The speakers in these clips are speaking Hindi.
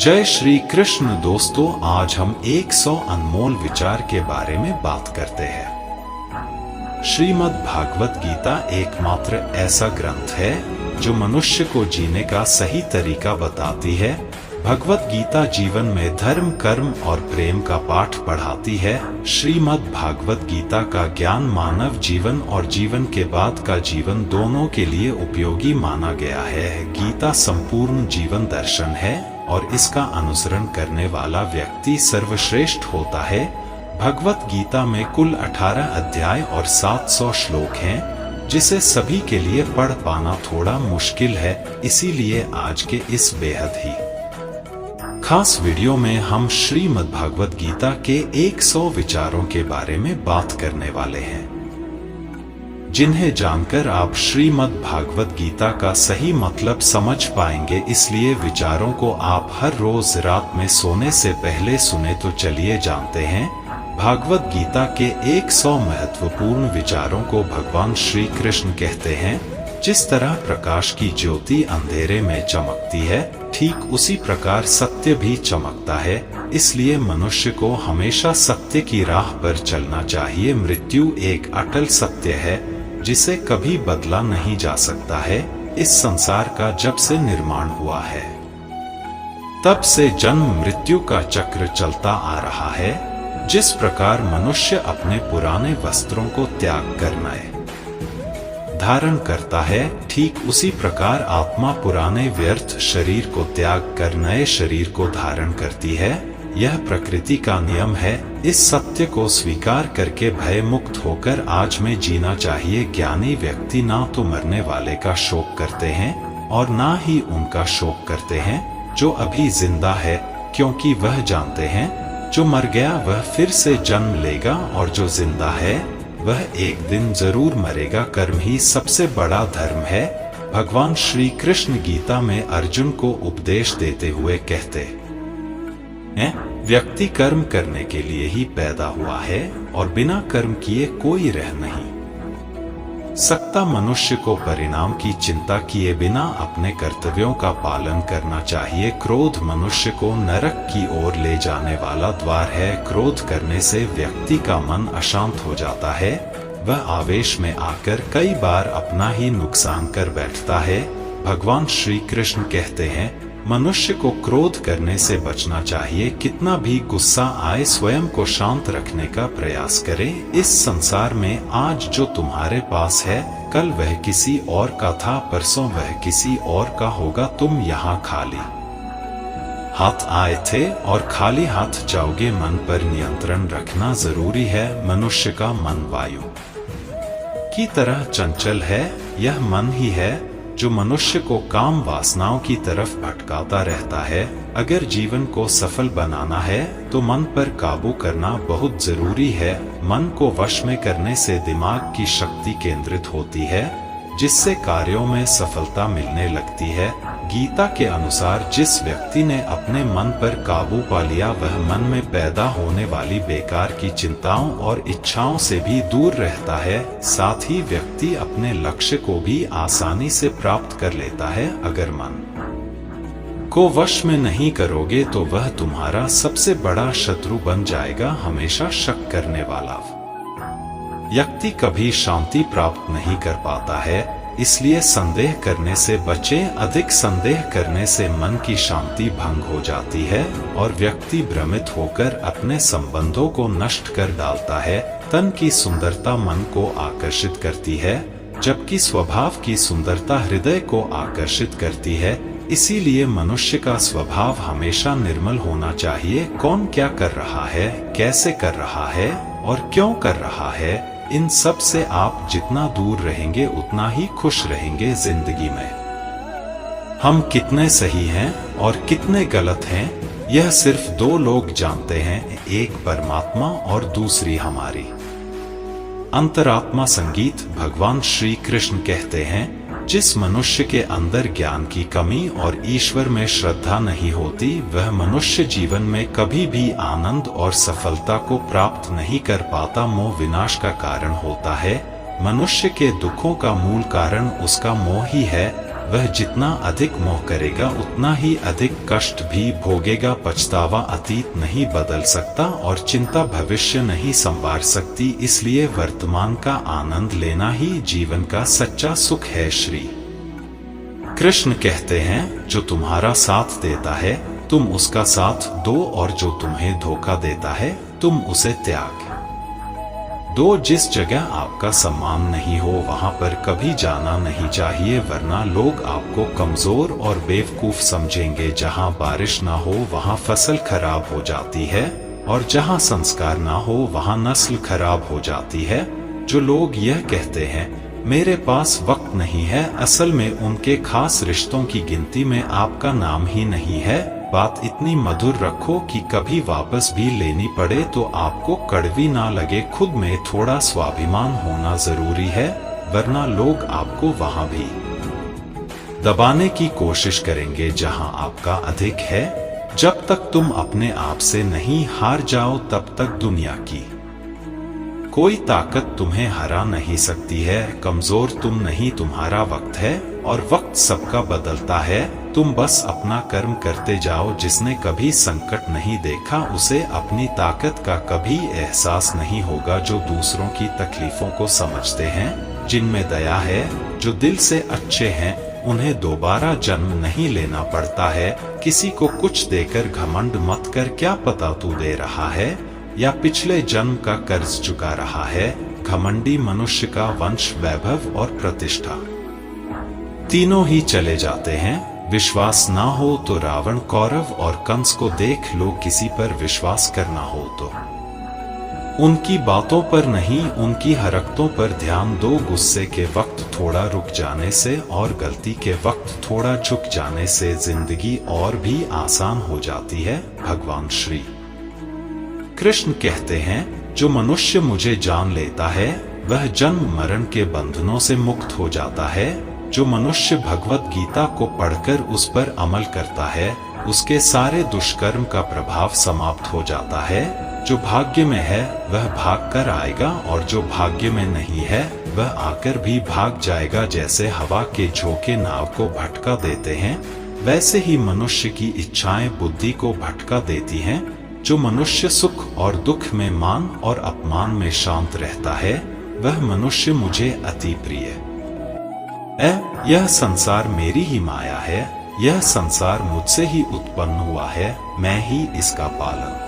जय श्री कृष्ण दोस्तों, आज हम 100 अनमोल विचार के बारे में बात करते हैं। श्रीमद् भागवत गीता एकमात्र ऐसा ग्रंथ है जो मनुष्य को जीने का सही तरीका बताती है। भगवत गीता जीवन में धर्म, कर्म और प्रेम का पाठ पढ़ाती है। श्रीमद् भागवत गीता का ज्ञान मानव जीवन और जीवन के बाद का जीवन दोनों के लिए उपयोगी माना गया है। गीता संपूर्ण जीवन दर्शन है और इसका अनुसरण करने वाला व्यक्ति सर्वश्रेष्ठ होता है। भगवत गीता में कुल 18 अध्याय और 700 श्लोक हैं, जिसे सभी के लिए पढ़ पाना थोड़ा मुश्किल है। इसीलिए आज के इस बेहद ही खास वीडियो में हम श्रीमद् भागवत गीता के 100 विचारों के बारे में बात करने वाले हैं, जिन्हें जानकर आप श्रीमद् भागवत गीता का सही मतलब समझ पाएंगे। इसलिए विचारों को आप हर रोज रात में सोने से पहले सुने। तो चलिए जानते हैं भागवत गीता के 100 महत्वपूर्ण विचारों को। भगवान श्री कृष्ण कहते हैं, जिस तरह प्रकाश की ज्योति अंधेरे में चमकती है, ठीक उसी प्रकार सत्य भी चमकता है। इसलिए मनुष्य को हमेशा सत्य की राह पर चलना चाहिए। मृत्यु एक अटल सत्य है जिसे कभी बदला नहीं जा सकता है। इस संसार का जब से निर्माण हुआ है, तब से जन्म मृत्यु का चक्र चलता आ रहा है। जिस प्रकार मनुष्य अपने पुराने वस्त्रों को त्याग कर नए धारण करता है, ठीक उसी प्रकार आत्मा पुराने व्यर्थ शरीर को त्याग कर नए शरीर को धारण करती है। यह प्रकृति का नियम है। इस सत्य को स्वीकार करके भय मुक्त होकर आज में जीना चाहिए। ज्ञानी व्यक्ति ना तो मरने वाले का शोक करते हैं और ना ही उनका शोक करते हैं जो अभी जिंदा है, क्योंकि वह जानते हैं जो मर गया वह फिर से जन्म लेगा और जो जिंदा है वह एक दिन जरूर मरेगा। कर्म ही सबसे बड़ा धर्म है। भगवान श्री कृष्ण गीता में अर्जुन को उपदेश देते हुए कहते हैं, व्यक्ति कर्म करने के लिए ही पैदा हुआ है और बिना कर्म किए कोई रह नहीं सकता। मनुष्य को परिणाम की चिंता किए बिना अपने कर्तव्यों का पालन करना चाहिए। क्रोध मनुष्य को नरक की ओर ले जाने वाला द्वार है। क्रोध करने से व्यक्ति का मन अशांत हो जाता है। वह आवेश में आकर कई बार अपना ही नुकसान कर बैठता है। भगवान श्री कृष्ण कहते हैं, मनुष्य को क्रोध करने से बचना चाहिए। कितना भी गुस्सा आए, स्वयं को शांत रखने का प्रयास करें। इस संसार में आज जो तुम्हारे पास है, कल वह किसी और का था, परसों वह किसी और का होगा। तुम यहाँ खाली हाथ आए थे और खाली हाथ जाओगे। मन पर नियंत्रण रखना जरूरी है। मनुष्य का मन वायु की तरह चंचल है। यह मन ही है जो मनुष्य को काम वासनाओं की तरफ भटकाता रहता है। अगर जीवन को सफल बनाना है तो मन पर काबू करना बहुत जरूरी है। मन को वश में करने से दिमाग की शक्ति केंद्रित होती है, जिससे कार्यों में सफलता मिलने लगती है। गीता के अनुसार जिस व्यक्ति ने अपने मन पर काबू पा लिया, वह मन में पैदा होने वाली बेकार की चिंताओं और इच्छाओं से भी दूर रहता है। साथ ही व्यक्ति अपने लक्ष्य को भी आसानी से प्राप्त कर लेता है। अगर मन को वश में नहीं करोगे तो वह तुम्हारा सबसे बड़ा शत्रु बन जाएगा। हमेशा शक करने वाला व्यक्ति कभी शांति प्राप्त नहीं कर पाता है। इसलिए संदेह करने से बचें। अधिक संदेह करने से मन की शांति भंग हो जाती है और व्यक्ति भ्रमित होकर अपने संबंधों को नष्ट कर डालता है। तन की सुंदरता मन को आकर्षित करती है, जबकि स्वभाव की सुंदरता हृदय को आकर्षित करती है। इसीलिए मनुष्य का स्वभाव हमेशा निर्मल होना चाहिए। कौन क्या कर रहा है, कैसे कर रहा है और क्यों कर रहा है, इन सब से आप जितना दूर रहेंगे उतना ही खुश रहेंगे। जिंदगी में हम कितने सही हैं और कितने गलत हैं, यह सिर्फ दो लोग जानते हैं, एक परमात्मा और दूसरी हमारी अंतरात्मा। संगीत भगवान श्री कृष्ण कहते हैं, जिस मनुष्य के अंदर ज्ञान की कमी और ईश्वर में श्रद्धा नहीं होती, वह मनुष्य जीवन में कभी भी आनंद और सफलता को प्राप्त नहीं कर पाता। मोह विनाश का कारण होता है। मनुष्य के दुखों का मूल कारण उसका मोह ही है। वह जितना अधिक मोह करेगा उतना ही अधिक कष्ट भी भोगेगा। पछतावा अतीत नहीं बदल सकता और चिंता भविष्य नहीं संवार सकती, इसलिए वर्तमान का आनंद लेना ही जीवन का सच्चा सुख है। श्री कृष्ण कहते हैं, जो तुम्हारा साथ देता है तुम उसका साथ दो, और जो तुम्हें धोखा देता है तुम उसे त्याग दो। जिस जगह आपका सम्मान नहीं हो वहां पर कभी जाना नहीं चाहिए, वरना लोग आपको कमजोर और बेवकूफ समझेंगे। जहां बारिश ना हो वहां फसल खराब हो जाती है, और जहां संस्कार ना हो वहां नस्ल खराब हो जाती है। जो लोग यह कहते हैं मेरे पास वक्त नहीं है, असल में उनके खास रिश्तों की गिनती में आपका नाम ही नहीं है। बात इतनी मधुर रखो कि कभी वापस भी लेनी पड़े तो आपको कड़वी ना लगे। खुद में थोड़ा स्वाभिमान होना जरूरी है, वरना लोग आपको वहां भी दबाने की कोशिश करेंगे जहां आपका अधिक है। जब तक तुम अपने आप से नहीं हार जाओ तब तक दुनिया की कोई ताकत तुम्हें हरा नहीं सकती है। कमजोर तुम नहीं, तुम्हारा वक्त है, और वक्त सबका बदलता है। तुम बस अपना कर्म करते जाओ। जिसने कभी संकट नहीं देखा उसे अपनी ताकत का कभी एहसास नहीं होगा। जो दूसरों की तकलीफों को समझते हैं, जिनमें दया है, जो दिल से अच्छे हैं, उन्हें दोबारा जन्म नहीं लेना पड़ता है। किसी को कुछ देकर घमंड मत कर, क्या पता तू दे रहा है या पिछले जन्म का कर्ज चुका रहा है। घमंडी मनुष्य का वंश, वैभव और प्रतिष्ठा तीनों ही चले जाते हैं। विश्वास ना हो तो रावण, कौरव और कंस को देख लो। किसी पर विश्वास करना हो तो उनकी बातों पर नहीं, उनकी हरकतों पर ध्यान दो। गुस्से के वक्त थोड़ा रुक जाने से और गलती के वक्त थोड़ा झुक जाने से जिंदगी और भी आसान हो जाती है। भगवान श्री कृष्ण कहते हैं, जो मनुष्य मुझे जान लेता है वह जन्म मरण के बंधनों से मुक्त हो जाता है। जो मनुष्य भगवत गीता को पढ़कर उस पर अमल करता है उसके सारे दुष्कर्म का प्रभाव समाप्त हो जाता है। जो भाग्य में है वह भाग कर आएगा, और जो भाग्य में नहीं है वह आकर भी भाग जाएगा। जैसे हवा के झोंके नाव को भटका देते हैं, वैसे ही मनुष्य की इच्छाएं बुद्धि को भटका देती हैं। जो मनुष्य सुख और दुख में, मान और अपमान में शांत रहता है वह मनुष्य मुझे अति प्रिय है। यह संसार मेरी ही माया है, यह संसार मुझसे ही उत्पन्न हुआ है। मैं ही इसका पालन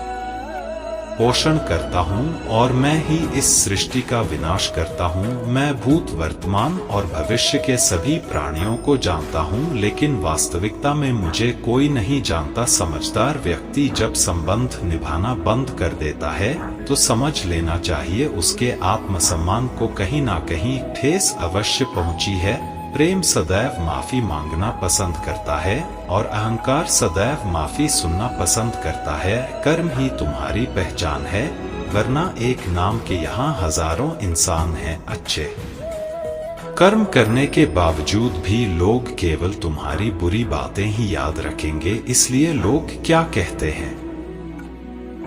पोषण करता हूँ और मैं ही इस सृष्टि का विनाश करता हूँ। मैं भूत, वर्तमान और भविष्य के सभी प्राणियों को जानता हूँ, लेकिन वास्तविकता में मुझे कोई नहीं जानता। समझदार व्यक्ति जब संबंध निभाना बंद कर देता है तो समझ लेना चाहिए उसके आत्मसम्मान को कहीं ना कहीं ठेस अवश्य पहुंची है। प्रेम सदैव माफी मांगना पसंद करता है और अहंकार सदैव माफी सुनना पसंद करता है। कर्म ही तुम्हारी पहचान है, वरना एक नाम के यहाँ हजारों इंसान हैं अच्छे। कर्म करने के बावजूद भी लोग केवल तुम्हारी बुरी बातें ही याद रखेंगे, इसलिए लोग क्या कहते हैं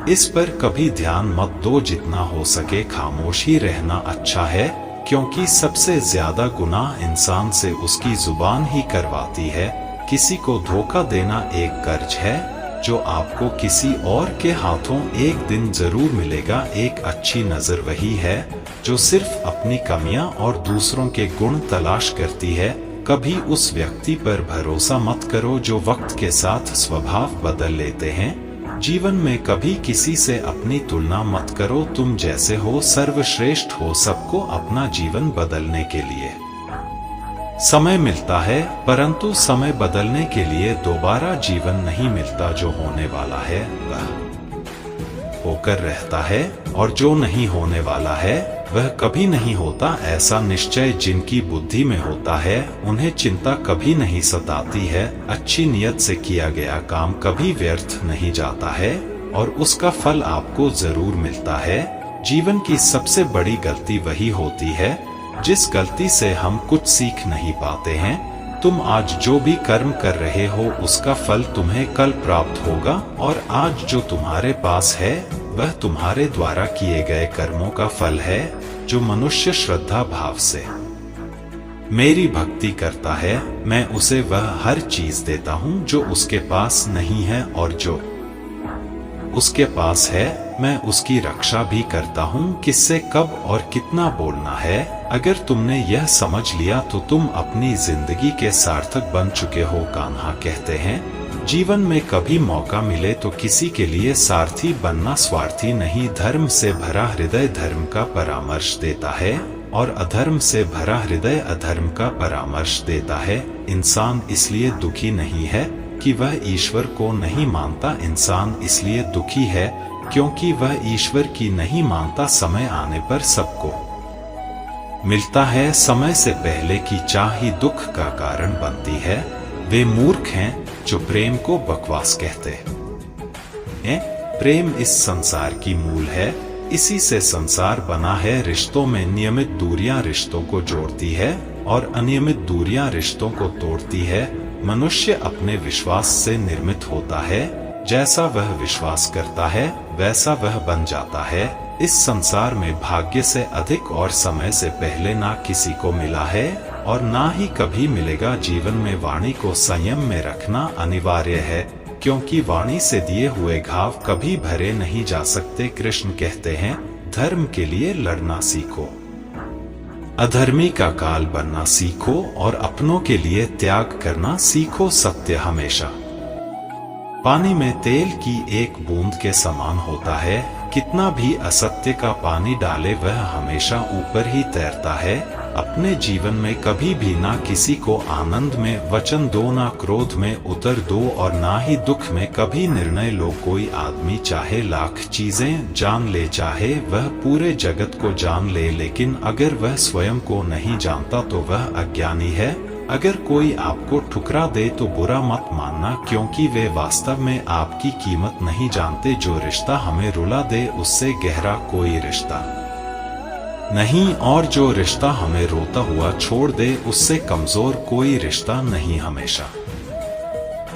इस पर कभी ध्यान मत दो। जितना हो सके खामोश ही रहना अच्छा है, क्योंकि सबसे ज्यादा गुनाह इंसान से उसकी जुबान ही करवाती है। किसी को धोखा देना एक कर्ज है जो आपको किसी और के हाथों एक दिन जरूर मिलेगा। एक अच्छी नजर वही है जो सिर्फ अपनी कमियां और दूसरों के गुण तलाश करती है। कभी उस व्यक्ति पर भरोसा मत करो जो वक्त के साथ स्वभाव बदल लेते हैं। जीवन में कभी किसी से अपनी तुलना मत करो। तुम जैसे हो सर्वश्रेष्ठ हो। सबको अपना जीवन बदलने के लिए समय मिलता है, परंतु समय बदलने के लिए दोबारा जीवन नहीं मिलता। जो होने वाला है वह होकर रहता है, और जो नहीं होने वाला है वह कभी नहीं होता। ऐसा निश्चय जिनकी बुद्धि में होता है उन्हें चिंता कभी नहीं सताती है। अच्छी नियत से किया गया काम कभी व्यर्थ नहीं जाता है और उसका फल आपको जरूर मिलता है। जीवन की सबसे बड़ी गलती वही होती है जिस गलती से हम कुछ सीख नहीं पाते हैं। तुम आज जो भी कर्म कर रहे हो उसका फल तुम्हें कल प्राप्त होगा, और आज जो तुम्हारे पास है वह तुम्हारे द्वारा किए गए कर्मों का फल है। जो मनुष्य श्रद्धा भाव से मेरी भक्ति करता है, मैं उसे वह हर चीज देता हूँ जो उसके पास नहीं है, और जो उसके पास है मैं उसकी रक्षा भी करता हूँ। किससे कब और कितना बोलना है, अगर तुमने यह समझ लिया तो तुम अपनी जिंदगी के सार्थक बन चुके हो। कान्हा कहते हैं, जीवन में कभी मौका मिले तो किसी के लिए सारथी बनना स्वार्थी नहीं। धर्म से भरा हृदय धर्म का परामर्श देता है, और अधर्म से भरा हृदय अधर्म का परामर्श देता है। इंसान इसलिए दुखी नहीं है कि वह ईश्वर को नहीं मानता, इंसान इसलिए दुखी है क्योंकि वह ईश्वर की नहीं मानता। समय आने पर सबको मिलता है, समय से पहले की चाह ही दुख का कारण बनती है। वे मूर्ख हैं जो प्रेम को बकवास कहते हैं। प्रेम इस संसार की मूल है, इसी से संसार बना है। रिश्तों में नियमित दूरियां रिश्तों को जोड़ती है और अनियमित दूरियां रिश्तों को तोड़ती है। मनुष्य अपने विश्वास से निर्मित होता है, जैसा वह विश्वास करता है वैसा वह बन जाता है। इस संसार में भाग्य से अधिक और समय से पहले ना किसी को मिला है और ना ही कभी मिलेगा। जीवन में वाणी को संयम में रखना अनिवार्य है, क्योंकि वाणी से दिए हुए घाव कभी भरे नहीं जा सकते। कृष्ण कहते हैं, धर्म के लिए लड़ना सीखो, अधर्मी का काल बनना सीखो और अपनों के लिए त्याग करना सीखो। सत्य हमेशा पानी में तेल की एक बूंद के समान होता है। कितना भी असत्य का पानी डाले वह हमेशा ऊपर ही तैरता है। अपने जीवन में कभी भी ना किसी को आनंद में वचन दो, ना क्रोध में उतर दो और ना ही दुख में कभी निर्णय लो। कोई आदमी चाहे लाख चीजें जान ले, चाहे वह पूरे जगत को जान ले, लेकिन अगर वह स्वयं को नहीं जानता तो वह अज्ञानी है। अगर कोई आपको ठुकरा दे तो बुरा मत मानना, क्योंकि वे वास्तव में आपकी कीमत नहीं जानते। जो रिश्ता हमें रुला दे उससे गहरा कोई रिश्ता नहीं, और जो रिश्ता हमें रोता हुआ छोड़ दे उससे कमजोर कोई रिश्ता नहीं। हमेशा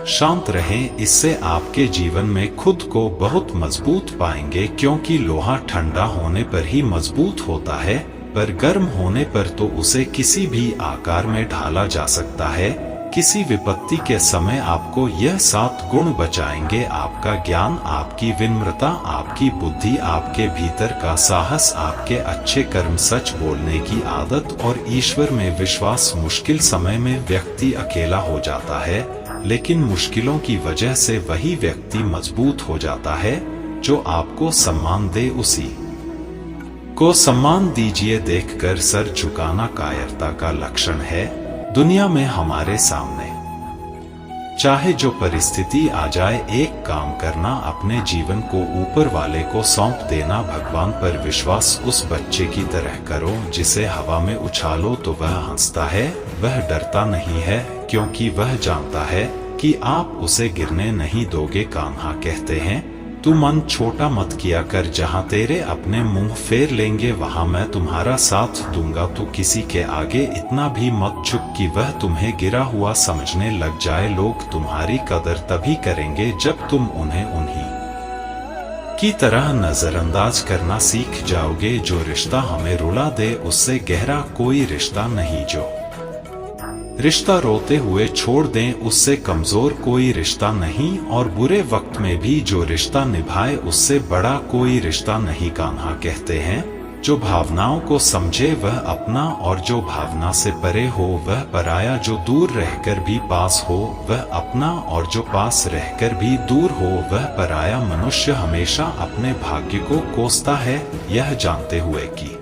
शांत रहें, इससे आपके जीवन में खुद को बहुत मजबूत पाएंगे, क्योंकि लोहा ठंडा होने पर ही मजबूत होता है, पर गर्म होने पर तो उसे किसी भी आकार में ढाला जा सकता है। किसी विपत्ति के समय आपको यह 7 गुण बचाएंगे: आपका ज्ञान, आपकी विनम्रता, आपकी बुद्धि, आपके भीतर का साहस, आपके अच्छे कर्म, सच बोलने की आदत और ईश्वर में विश्वास। मुश्किल समय में व्यक्ति अकेला हो जाता है, लेकिन मुश्किलों की वजह से वही व्यक्ति मजबूत हो जाता है। जो आपको सम्मान दे उसी को सम्मान दीजिए। देखकर सर झुकाना कायरता का लक्षण है। दुनिया में हमारे सामने चाहे जो परिस्थिति आ जाए, एक काम करना, अपने जीवन को ऊपर वाले को सौंप देना। भगवान पर विश्वास उस बच्चे की तरह करो जिसे हवा में उछालो तो वह हंसता है, वह डरता नहीं है, क्योंकि वह जानता है कि आप उसे गिरने नहीं दोगे। कान्हा कहते हैं, तू मन छोटा मत किया कर, जहाँ तेरे अपने मुंह फेर लेंगे वहाँ मैं तुम्हारा साथ दूंगा। तू किसी के आगे इतना भी मत झुक कि वह तुम्हें गिरा हुआ समझने लग जाए। लोग तुम्हारी कदर तभी करेंगे जब तुम उन्हें उन्हीं की तरह नजरअंदाज करना सीख जाओगे। जो रिश्ता हमें रुला दे उससे गहरा कोई रिश्ता नहीं। जो रिश्ता रोते हुए छोड़ दें उससे कमजोर कोई रिश्ता नहीं, और बुरे वक्त में भी जो रिश्ता निभाए उससे बड़ा कोई रिश्ता नहीं। कान्हा कहते हैं, जो भावनाओं को समझे वह अपना, और जो भावना से परे हो वह पराया। जो दूर रहकर भी पास हो वह अपना, और जो पास रहकर भी दूर हो वह पराया। मनुष्य हमेशा अपने भाग्य को कोसता है, यह जानते हुए कि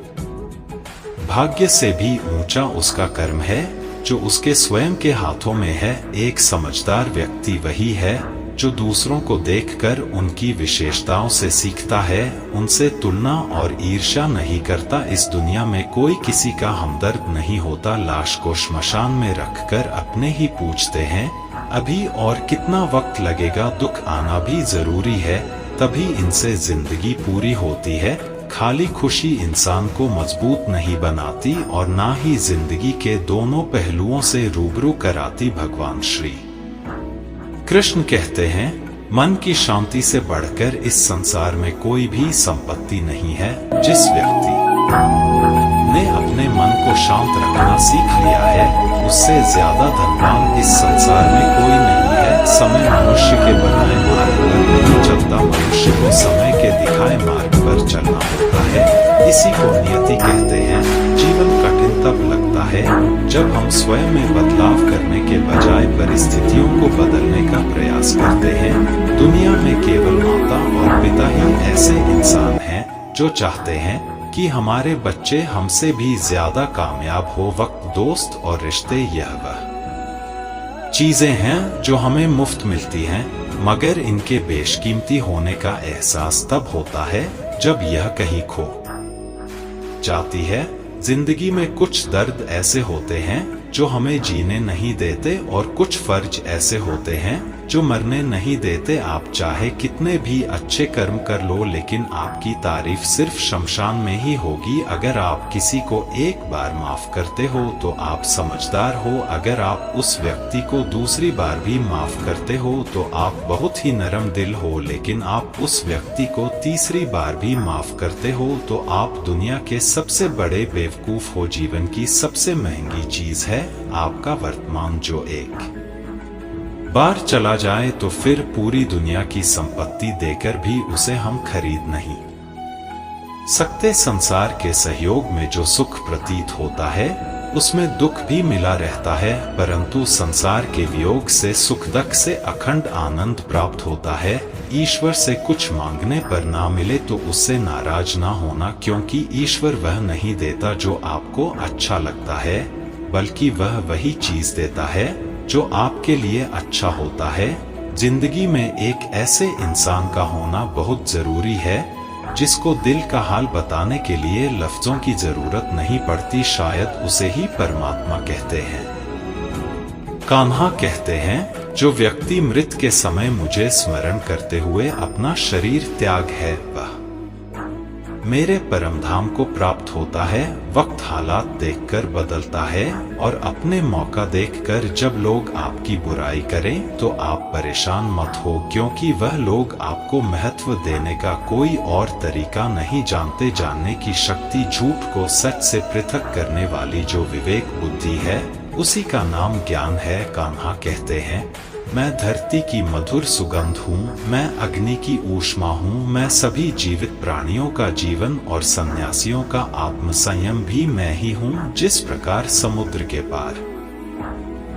भाग्य से भी ऊंचा उसका कर्म है जो उसके स्वयं के हाथों में है। एक समझदार व्यक्ति वही है जो दूसरों को देखकर उनकी विशेषताओं से सीखता है, उनसे तुलना और ईर्ष्या नहीं करता। इस दुनिया में कोई किसी का हमदर्द नहीं होता। लाश को श्मशान में रखकर अपने ही पूछते हैं, अभी और कितना वक्त लगेगा। दुख आना भी जरूरी है, तभी इनसे जिंदगी पूरी होती है। खाली खुशी इंसान को मजबूत नहीं बनाती और ना ही जिंदगी के दोनों पहलुओं से रूबरू कराती। भगवान श्री कृष्ण कहते हैं, मन की शांति से बढ़कर इस संसार में कोई भी संपत्ति नहीं है। जिस व्यक्ति ने अपने मन को शांत रखना सीख लिया है, उससे ज्यादा धनवान इस संसार में कोई नहीं है। समय मनुष्य के बनाए मार्ग पर नहीं चलता, मनुष्य को समय के दिखाए मार्ग पर चलना होता है। इसी को नियति कहते हैं। जीवन कठिन तब लगता है जब हम स्वयं में बदलाव करने के बजाय परिस्थितियों को बदलने का प्रयास करते हैं। दुनिया में केवल माता और पिता ही ऐसे इंसान हैं जो चाहते हैं कि हमारे बच्चे हमसे भी ज्यादा कामयाब हो। वक्त, दोस्त और रिश्ते यह वह चीजें हैं जो हमें मुफ्त मिलती हैं, मगर इनके बेशकीमती होने का एहसास तब होता है जब यह कहीं खो जाती है। जिंदगी में कुछ दर्द ऐसे होते हैं जो हमें जीने नहीं देते और कुछ फर्ज ऐसे होते हैं जो मरने नहीं देते। आप चाहे कितने भी अच्छे कर्म कर लो, लेकिन आपकी तारीफ सिर्फ शमशान में ही होगी। अगर आप किसी को एक बार माफ करते हो तो आप समझदार हो। अगर आप उस व्यक्ति को दूसरी बार भी माफ करते हो तो आप बहुत ही नरम दिल हो। लेकिन आप उस व्यक्ति को तीसरी बार भी माफ करते हो तो आप दुनिया के सबसे बड़े बेवकूफ हो। जीवन की सबसे महंगी चीज है आपका वर्तमान, जो एक बार चला जाए तो फिर पूरी दुनिया की संपत्ति देकर भी उसे हम खरीद नहीं सकते। संसार के सहयोग में जो सुख प्रतीत होता है उसमें दुख भी मिला रहता है, परंतु संसार के वियोग से सुख दुख से अखंड आनंद प्राप्त होता है। ईश्वर से कुछ मांगने पर ना मिले तो उससे नाराज ना होना, क्योंकि ईश्वर वह नहीं देता जो आपको अच्छा लगता है, बल्कि वह वही चीज देता है जो आपके लिए अच्छा होता है। जिंदगी में एक ऐसे इंसान का होना बहुत जरूरी है जिसको दिल का हाल बताने के लिए लफ्जों की जरूरत नहीं पड़ती। शायद उसे ही परमात्मा कहते हैं। कान्हा कहते हैं, जो व्यक्ति मृत के समय मुझे स्मरण करते हुए अपना शरीर त्याग है वह मेरे परम धाम को प्राप्त होता है। वक्त हालात देखकर बदलता है और अपने मौका देखकर जब लोग आपकी बुराई करें तो आप परेशान मत हो, क्योंकि वह लोग आपको महत्व देने का कोई और तरीका नहीं जानते। जानने की शक्ति, झूठ को सच से पृथक करने वाली जो विवेक बुद्धि है, उसी का नाम ज्ञान है। कान्हा कहते हैं, मैं धरती की मधुर सुगंध हूँ, मैं अग्नि की ऊष्मा हूँ, मैं सभी जीवित प्राणियों का जीवन और सन्यासियों का आत्म संयम भी मैं ही हूँ। जिस प्रकार समुद्र के पार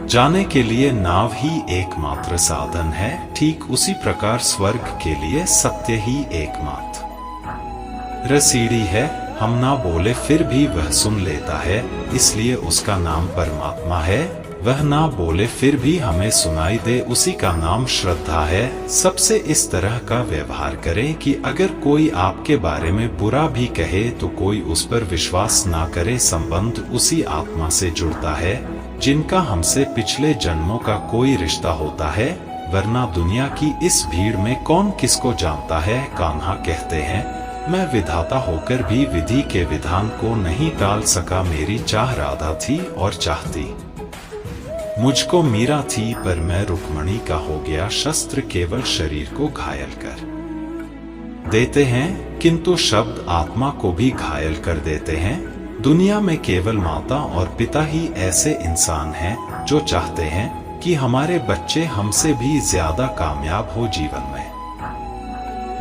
जाने के लिए नाव ही एकमात्र साधन है, ठीक उसी प्रकार स्वर्ग के लिए सत्य ही एकमात्र रसीढ़ी है। हम ना बोले फिर भी वह सुन लेता है, इसलिए उसका नाम परमात्मा है। वह ना बोले फिर भी हमें सुनाई दे, उसी का नाम श्रद्धा है। सबसे इस तरह का व्यवहार करें कि अगर कोई आपके बारे में बुरा भी कहे तो कोई उस पर विश्वास ना करे। संबंध उसी आत्मा से जुड़ता है जिनका हमसे पिछले जन्मों का कोई रिश्ता होता है, वरना दुनिया की इस भीड़ में कौन किसको जानता है। कान्हा कहते हैं, मैं विधाता होकर भी विधि के विधान को नहीं टाल सका। मेरी चाह राधा थी और चाहती मुझको मीरा थी, पर मैं रुक्मणी का हो गया शस्त्र। केवल शरीर को घायल कर देते हैं, किंतु शब्द आत्मा को भी घायल कर देते हैं। दुनिया में केवल माता और पिता ही ऐसे इंसान हैं जो चाहते हैं कि हमारे बच्चे हमसे भी ज्यादा कामयाब हो जीवन में।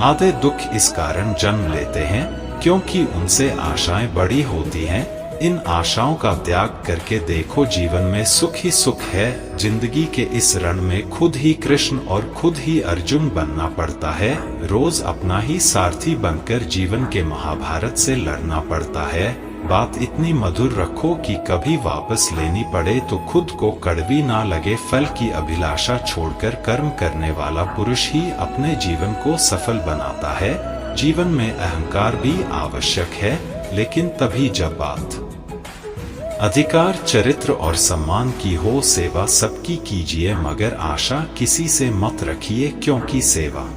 आधे दुख इस कारण जन्म लेते हैं क्योंकि उनसे आशाएं बड़ी होती हैं। इन आशाओं का त्याग करके देखो, जीवन में सुख ही सुख है। जिंदगी के इस रण में खुद ही कृष्ण और खुद ही अर्जुन बनना पड़ता है। रोज अपना ही सारथी बनकर जीवन के महाभारत से लड़ना पड़ता है। बात इतनी मधुर रखो कि कभी वापस लेनी पड़े तो खुद को कड़वी ना लगे। फल की अभिलाषा छोड़कर कर्म करने वाला पुरुष ही अपने जीवन को सफल बनाता है। जीवन में अहंकार भी आवश्यक है, लेकिन तभी जब बात अधिकार, चरित्र और सम्मान की हो। सेवा सबकी कीजिए, मगर आशा किसी से मत रखिए, क्योंकि सेवा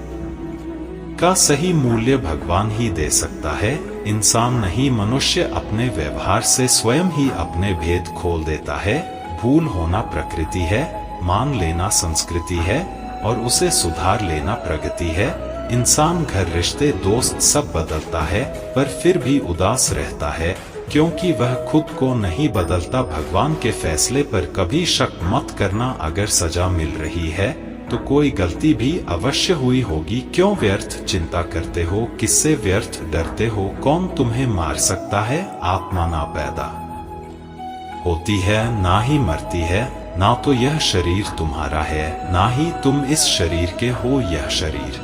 का सही मूल्य भगवान ही दे सकता है। इंसान नहीं, मनुष्य अपने व्यवहार से स्वयं ही अपने भेद खोल देता है। भूल होना प्रकृति है, मान लेना संस्कृति है और उसे सुधार लेना प्रगति है। इंसान घर, रिश्ते, दोस्त सब बदलता है पर फिर भी उदास रहता है। क्योंकि वह खुद को नहीं बदलता। भगवान के फैसले पर कभी शक मत करना। अगर सजा मिल रही है तो कोई गलती भी अवश्य हुई होगी। क्यों व्यर्थ चिंता करते हो? किससे व्यर्थ डरते हो? कौन तुम्हें मार सकता है? आत्मा ना पैदा होती है ना ही मरती है, ना तो यह शरीर तुम्हारा है ना ही तुम इस शरीर के हो। यह शरीर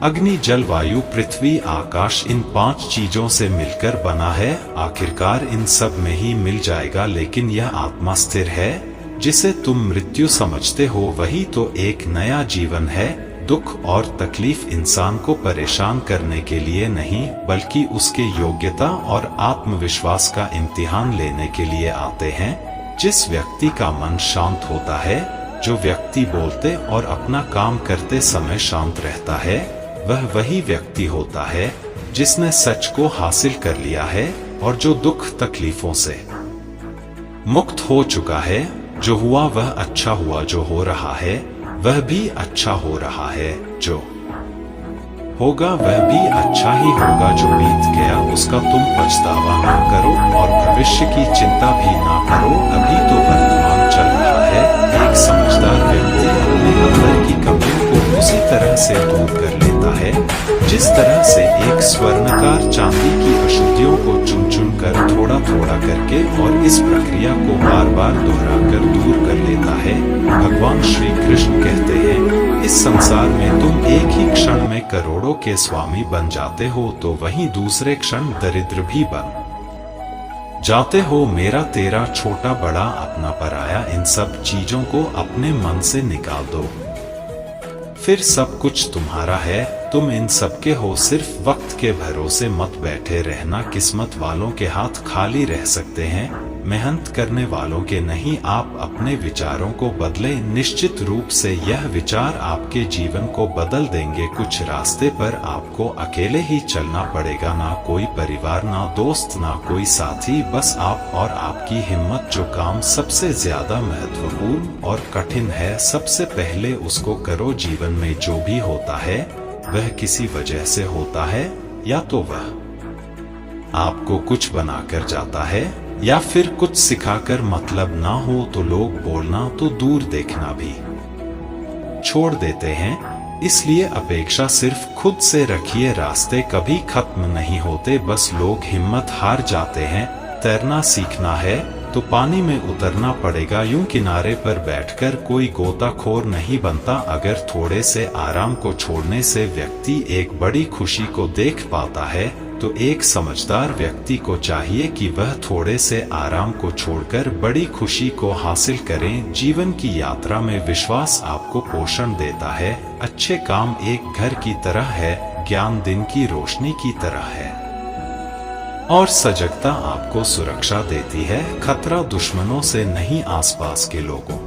अग्नि, जल, वायु, पृथ्वी, आकाश, इन 5 चीजों से मिलकर बना है। आखिरकार इन सब में ही मिल जाएगा। लेकिन यह आत्मा स्थिर है जिसे तुम मृत्यु समझते हो, वही तो एक नया जीवन है। दुख और तकलीफ इंसान को परेशान करने के लिए नहीं, बल्कि उसके योग्यता और आत्मविश्वास का इम्तिहान लेने के लिए आते हैं। जिस व्यक्ति का मन शांत होता है, जो व्यक्ति बोलते और अपना काम करते समय शांत रहता है, वह वही व्यक्ति होता है जिसने सच को हासिल कर लिया है और जो दुख तकलीफों से मुक्त हो चुका है। जो हुआ वह अच्छा हुआ, जो हो रहा है वह भी अच्छा हो रहा है, जो होगा वह भी अच्छा ही होगा। जो बीत गया उसका तुम पछतावा ना करो और भविष्य की चिंता भी ना करो। अभी तो वर्तमान चल रहा है। एक समझदार व्यक्ति अपने अंदर की कमियों को उसी तरह से दूर कर लेता है जिस तरह से एक स्वर्णकार चांदी की अशुद्धियों को चुन चुन कर थोड़ा थोड़ा करके और इस प्रक्रिया को बार बार दोहराकर दूर कर लेता है। भगवान श्री कृष्ण कहते हैं, इस संसार में तुम एक ही क्षण में करोड़ों के स्वामी बन जाते हो तो वहीं दूसरे क्षण दरिद्र भी बन जाते हो। मेरा तेरा, छोटा बड़ा, अपना पराया, इन सब चीजों को अपने मन से निकाल दो, फिर सब कुछ तुम्हारा है। तुम इन सब के हो। सिर्फ वक्त के भरोसे मत बैठे रहना। किस्मत वालों के हाथ खाली रह सकते हैं, मेहनत करने वालों के नहीं। आप अपने विचारों को बदले। निश्चित रूप से यह विचार आपके जीवन को बदल देंगे। कुछ रास्ते पर आपको अकेले ही चलना पड़ेगा, ना कोई परिवार, ना दोस्त, ना कोई साथी, बस आप और आपकी हिम्मत। जो काम सबसे ज्यादा महत्वपूर्ण और कठिन है, सबसे पहले उसको करो। जीवन में जो भी होता है वह किसी वजह से होता है, या तो वह आपको कुछ बनाकर जाता है या फिर कुछ सिखाकर। मतलब ना हो तो लोग बोलना तो दूर देखना भी छोड़ देते हैं। इसलिए अपेक्षा सिर्फ खुद से रखिए। रास्ते कभी खत्म नहीं होते, बस लोग हिम्मत हार जाते हैं। तैरना सीखना है तो पानी में उतरना पड़ेगा। यूं किनारे पर बैठकर कोई गोताखोर नहीं बनता। अगर थोड़े से आराम को छोड़ने से व्यक्ति एक बड़ी खुशी को देख पाता है, तो एक समझदार व्यक्ति को चाहिए कि वह थोड़े से आराम को छोड़कर बड़ी खुशी को हासिल करें। जीवन की यात्रा में विश्वास आपको पोषण देता है। अच्छे काम एक घर की तरह है, ज्ञान दिन की रोशनी की तरह है और सजगता आपको सुरक्षा देती है। खतरा दुश्मनों से नहीं, आसपास के लोगों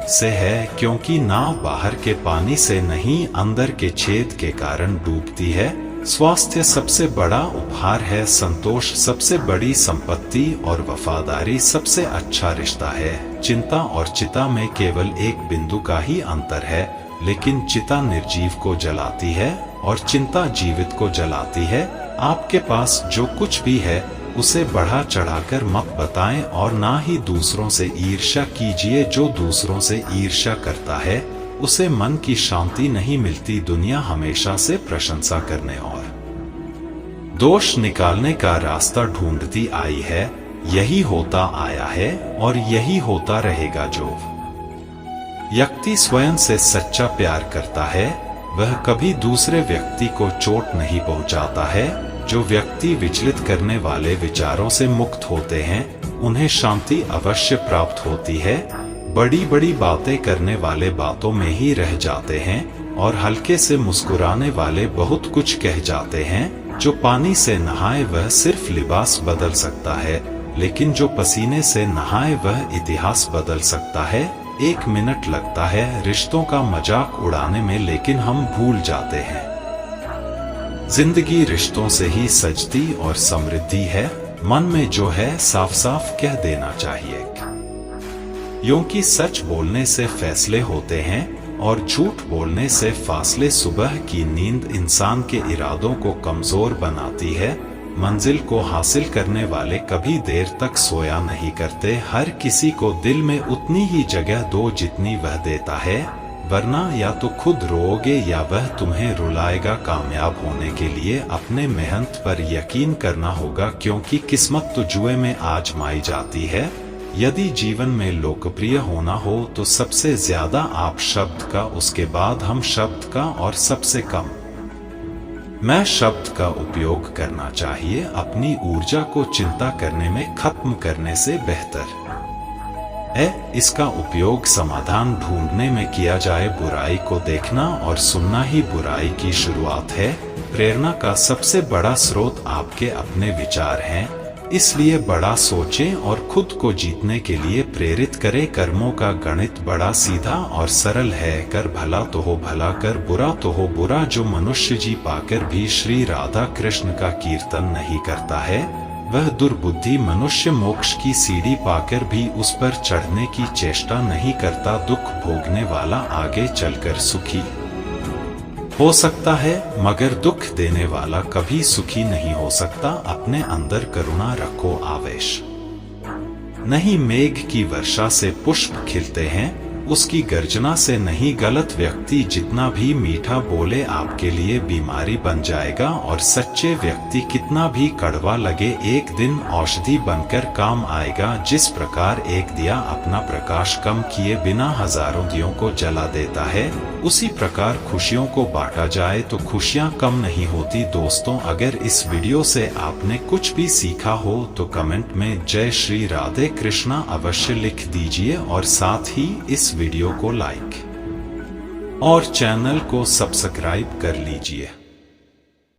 से है, क्योंकि नाव बाहर के पानी से नहीं, अंदर के छेद के कारण डूबती है। स्वास्थ्य सबसे बड़ा उपहार है, संतोष सबसे बड़ी संपत्ति और वफादारी सबसे अच्छा रिश्ता है। चिंता और चिता में केवल एक बिंदु का ही अंतर है, लेकिन चिता निर्जीव को जलाती है और चिंता जीवित को जलाती है। आपके पास जो कुछ भी है उसे बढ़ा चढ़ाकर मत बताएं और ना ही दूसरों से ईर्ष्या कीजिए। जो दूसरों से ईर्ष्या करता है उसे मन की शांति नहीं मिलती। दुनिया हमेशा से प्रशंसा करने और दोष निकालने का रास्ता ढूंढती आई है। यही होता आया है और यही होता रहेगा। जो व्यक्ति स्वयं से सच्चा प्यार करता है वह कभी दूसरे व्यक्ति को चोट नहीं पहुंचाता है। जो व्यक्ति विचलित करने वाले विचारों से मुक्त होते हैं उन्हें शांति अवश्य प्राप्त होती है। बड़ी बड़ी बातें करने वाले बातों में ही रह जाते हैं और हल्के से मुस्कुराने वाले बहुत कुछ कह जाते हैं। जो पानी से नहाए वह सिर्फ लिबास बदल सकता है, लेकिन जो पसीने से नहाए वह इतिहास बदल सकता है। 1 मिनट लगता है रिश्तों का मजाक उड़ाने में, लेकिन हम भूल जाते हैं जिंदगी रिश्तों से ही सजती और समृद्धि है। मन में जो है साफ साफ कह देना चाहिए, क्योंकि सच बोलने से फैसले होते हैं और झूठ बोलने से फासले। सुबह की नींद इंसान के इरादों को कमजोर बनाती है। मंजिल को हासिल करने वाले कभी देर तक सोया नहीं करते। हर किसी को दिल में उतनी ही जगह दो जितनी वह देता है, वरना या तो खुद रोओगे या वह तुम्हें रुलाएगा। कामयाब होने के लिए अपने मेहनत पर यकीन करना होगा, क्योंकि किस्मत तो जुए में आजमाई जाती है। यदि जीवन में लोकप्रिय होना हो तो सबसे ज्यादा आप शब्द का, उसके बाद हम शब्द का और सबसे कम मैं शब्द का उपयोग करना चाहिए। अपनी ऊर्जा को चिंता करने में खत्म करने से बेहतर है इसका उपयोग समाधान ढूंढने में किया जाए। बुराई को देखना और सुनना ही बुराई की शुरुआत है। प्रेरणा का सबसे बड़ा स्रोत आपके अपने विचार हैं, इसलिए बड़ा सोचें और खुद को जीतने के लिए प्रेरित करें। कर्मों का गणित बड़ा सीधा और सरल है। कर भला तो हो भला, कर बुरा तो हो बुरा। जो मनुष्य जी पाकर भी श्री राधा कृष्ण का कीर्तन नहीं करता है, वह दुर्बुद्धि मनुष्य मोक्ष की सीढ़ी पाकर भी उस पर चढ़ने की चेष्टा नहीं करता। दुख भोगने वाला आगे चलकर सुखी हो सकता है, मगर दुख देने वाला कभी सुखी नहीं हो सकता। अपने अंदर करुणा रखो, आवेश नहीं। मेघ की वर्षा से पुष्प खिलते हैं, उसकी गर्जना से नहीं। गलत व्यक्ति जितना भी मीठा बोले आपके लिए बीमारी बन जाएगा, और सच्चे व्यक्ति कितना भी कड़वा लगे एक दिन औषधि बनकर काम आएगा। जिस प्रकार एक दिया अपना प्रकाश कम किए बिना हजारों दियों को जला देता है, उसी प्रकार खुशियों को बांटा जाए तो खुशियां कम नहीं होती। दोस्तों, अगर इस वीडियो से आपने कुछ भी सीखा हो तो कमेंट में जय श्री राधे कृष्णा अवश्य लिख दीजिए, और साथ ही इस वीडियो को लाइक और चैनल को सब्सक्राइब कर लीजिए।